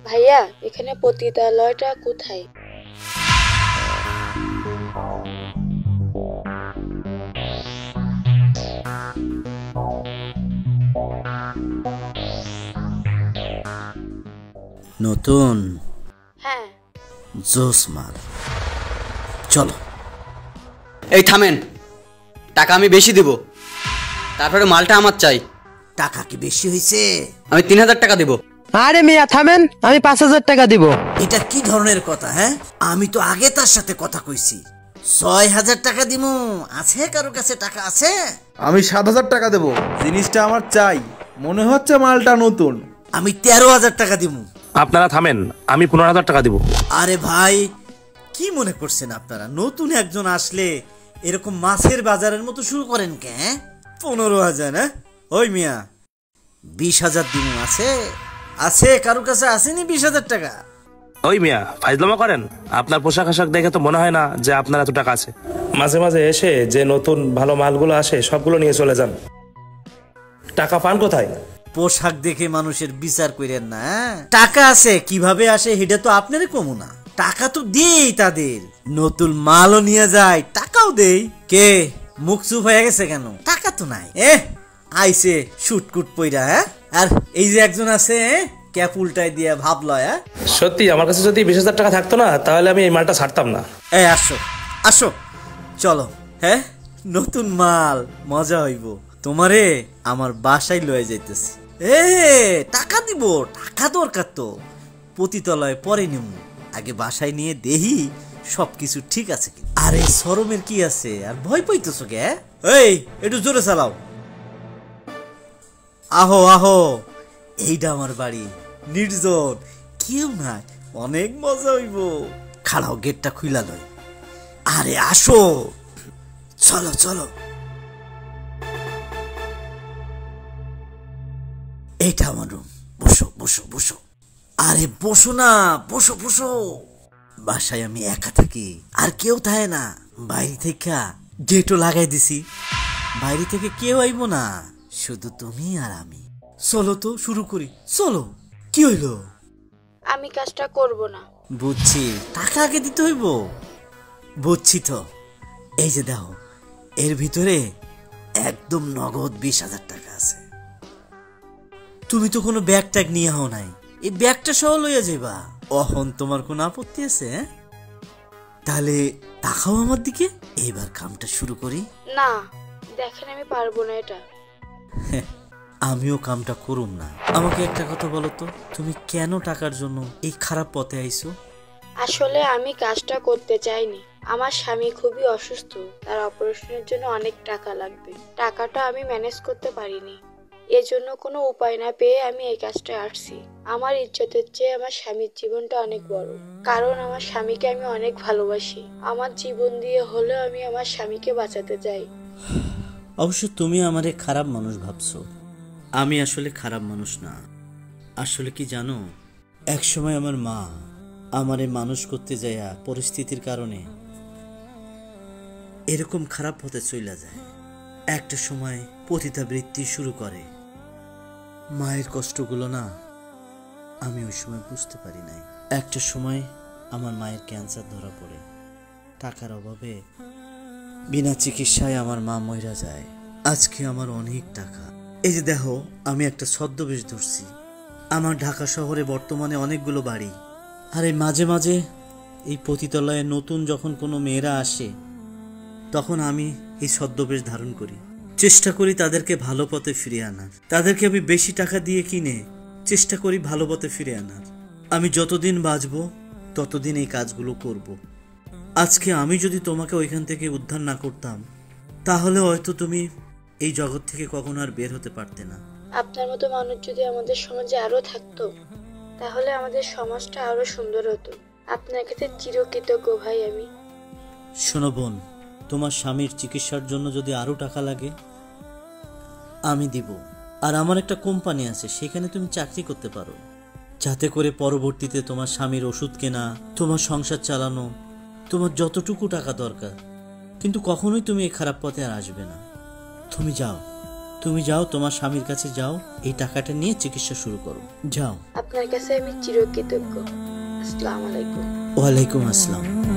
ভাইয়া, এখানে পতিতালয়টা কোথায়? নতুন? হ্যাঁ। জোস মাল, চলো। এই থামেন, টাকা আমি বেশি দেব, তারপরে মালটা আমার চাই। টাকা কি বেশি হয়েছে? আমি 3000 টাকা দেব। আরে মিয়া থামেন, আমি 5000 টাকা দিব। এটা কি ধরনের কথা? হ্যাঁ, আমি তো আগে তার সাথে কথা কইছি। 6000 টাকা দিমু। আছে কারো কাছে টাকা আছে? আমি 7000 টাকা দেব, জিনিসটা আমার চাই। মনে হচ্ছে মালটা নতুন। আমি 13000 টাকা দিমু। আপনারা থামেন, আমি 15000 টাকা দিব। আরে ভাই, কি মনে করছেন আপনারা? নতুন একজন আসলে এরকম মাছের বাজারের মতো শুরু করেন কে? 15000? হ্যাঁ, ওই মিয়া 20000 দিমু। আছে আছে কারো কাছে আসেনি 20000 টাকা? ওই মিয়া ফাইজলামা করেন? আপনার পোশাক আশাক দেখে তো মনে হয় না যে আপনার এত টাকা আছে। মাঝে মাঝে এসে যে নতুন ভালো মালগুলো আসে সবগুলো নিয়ে চলে যান। টাকা পান কোথায়? পোশাক দেখে মানুষের বিচার করেন না। টাকা আছে কিভাবে আসে সেটা তো আপনারই কমু না। টাকা তো দেই তাদের, নতুন মালও নিয়ে যায়, টাকাও দেই। কে মুখ চুপ হয়ে গেছে কেন? টাকা তো নাই। আইসে শুটকুট পইরা। হ্যাঁ, আর এই যে একজন আছে ক্যাপ উল্টাই দিয়া ভাবলো। সত্যি আমার কাছে যদি 20000 টাকা থাকতো না, তাহলে আমি এই মালটা ছাড়তাম না। আসো আসো, চলো। হ্যাঁ, নতুন মাল, মজা হইব। তোমারে আমার বাসায় লয়ে যাইতেছি। টাকা দিব, টাকা দরকার তো। পতিতলয় পরে নিব, আগে বাসায় নিয়ে দেহি সবকিছু ঠিক আছে কি। আরে শরমের কি আছে? আর ভয় পাইতেছো কে? এই একটু জোরে চালাও। আহো আহো, এইটা আমার বাড়ি, নির্জন, কেউ নাই, অনেক মজা হইব। খাড়াও, গেটটা খুইলা লয়। আরে আসো, চলো চলো। এইটা আমার রুম, বসো বসো বসো। আরে বসো না, বসো বসো। বাসায় আমি একা থাকি, আর কেউ থাকে না। বাইরে থেকে গেটও লাগাই দিছি, বাইরে থেকে কেউ আইব না, শুধু তুমি আর আমি। চলো তো শুরু করি, চলো। কি হইল? আমি কাজটা করব না। বুঝছি, টাকা আগে দিতে হইব। বুঝছি তো। এই যে দেখো, এর ভিতরে একদম নগদ 20000 টাকা আছে। তুমি তো কোনো ব্যাগ ট্যাগ নিয়ে হও নাই, এই ব্যাগটা সহ লইয়া যাইবা। অহন তোমার কোনো আপত্তি আছে? তাহলে তাকাও আমার দিকে, এইবার কামটা শুরু করি। না, দেখেন আমি পারবো না এটা। আমিও কামটা করুম না। আমাকে একটা কথা বলো তো, তুমি কেন টাকার জন্য এই খারাপ পথে আইছো? আসলে আমি কাজটা করতে চাইনি। আমার স্বামী খুবই অসুস্থ, তার অপারেশনের জন্য অনেক টাকা লাগবে। টাকাটা আমি ম্যানেজ করতে পারিনি, এজন্য কোনো উপায় না পেয়ে আমি এই কাজটা আসছি। আমার ইজ্জতের চেয়ে আমার স্বামীর জীবনটা অনেক বড়, কারণ আমার স্বামীকে আমি অনেক ভালোবাসি। আমার জীবন দিয়ে হলেও আমি আমার স্বামীকে বাঁচাতে চাই। অবশ্য তুমি আমারে খারাপ মানুষ ভাবছো, আমি আসলে খারাপ মানুষ না। আসলে কি জানো, একসময় আমার মা আমারে মানুষ করতে যাইয়া পরিস্থিতির কারণে এরকম খারাপ হতে চইলা যায়। একটা সময় পতিতাবৃত্তি শুরু করে। মায়ের কষ্টগুলো না আমি ওই সময় বুঝতে পারি নাই। একটা সময় আমার মায়ের ক্যান্সার ধরা পড়ে। টাকার অভাবে বিনা চিকিৎসায় আমার মা মইরা যায়। আজকে আমার অনেক টাকা। এই যে দেখো, আমি একটা ছদ্মবেশ ধরছি। আমার ঢাকা শহরে বর্তমানে অনেকগুলো বাড়ি, আর এই মাঝে মাঝে এই পতিতলয়ে নতুন যখন কোনো মেয়েরা আসে, তখন আমি এই ছদ্মবেশ ধারণ করি। চেষ্টা করি তাদেরকে ভালো পথে ফিরিয়ে আনার। তাদেরকে আমি বেশি টাকা দিয়ে কিনে চেষ্টা করি ভালো পথে ফিরে আনার। আমি যতদিন বাঁচবো ততদিন এই কাজগুলো করব। আজকে আমি যদি তোমাকে ওইখান থেকে উদ্ধার না করতাম, তাহলে হয়তো তুমি এই জগৎ থেকে কখনো আর বের হতে পারতে না। আপনার মতো মানুষ যদি আমাদের সমাজে আরো থাকতো, তাহলে আমাদের সমাজটা আরো সুন্দর হতো। আপনার কাছে চিরকৃতজ্ঞ ভাই আমি। শোনো বোন, তোমার স্বামীর চিকিৎসার জন্য যদি আরো টাকা লাগে আমি দিব। আর আমার একটা কোম্পানি আছে, সেখানে তুমি চাকরি করতে পারো, যাতে করে পরবর্তীতে তোমার স্বামীর ওষুধ কেনা, তোমার সংসার চালানো, তোমার যতটুকু টাকা দরকার। কিন্তু কখনোই তুমি এই খারাপ পথে আর আসবে না। তুমি যাও, তুমি যাও, তোমার স্বামীর কাছে যাও, এই টাকাটা নিয়ে চিকিৎসা শুরু করো, যাও। আপনার কাছে আমি চিরকৃতজ্ঞ। আসসালামু আলাইকুম। ওয়ালাইকুম আসসালাম।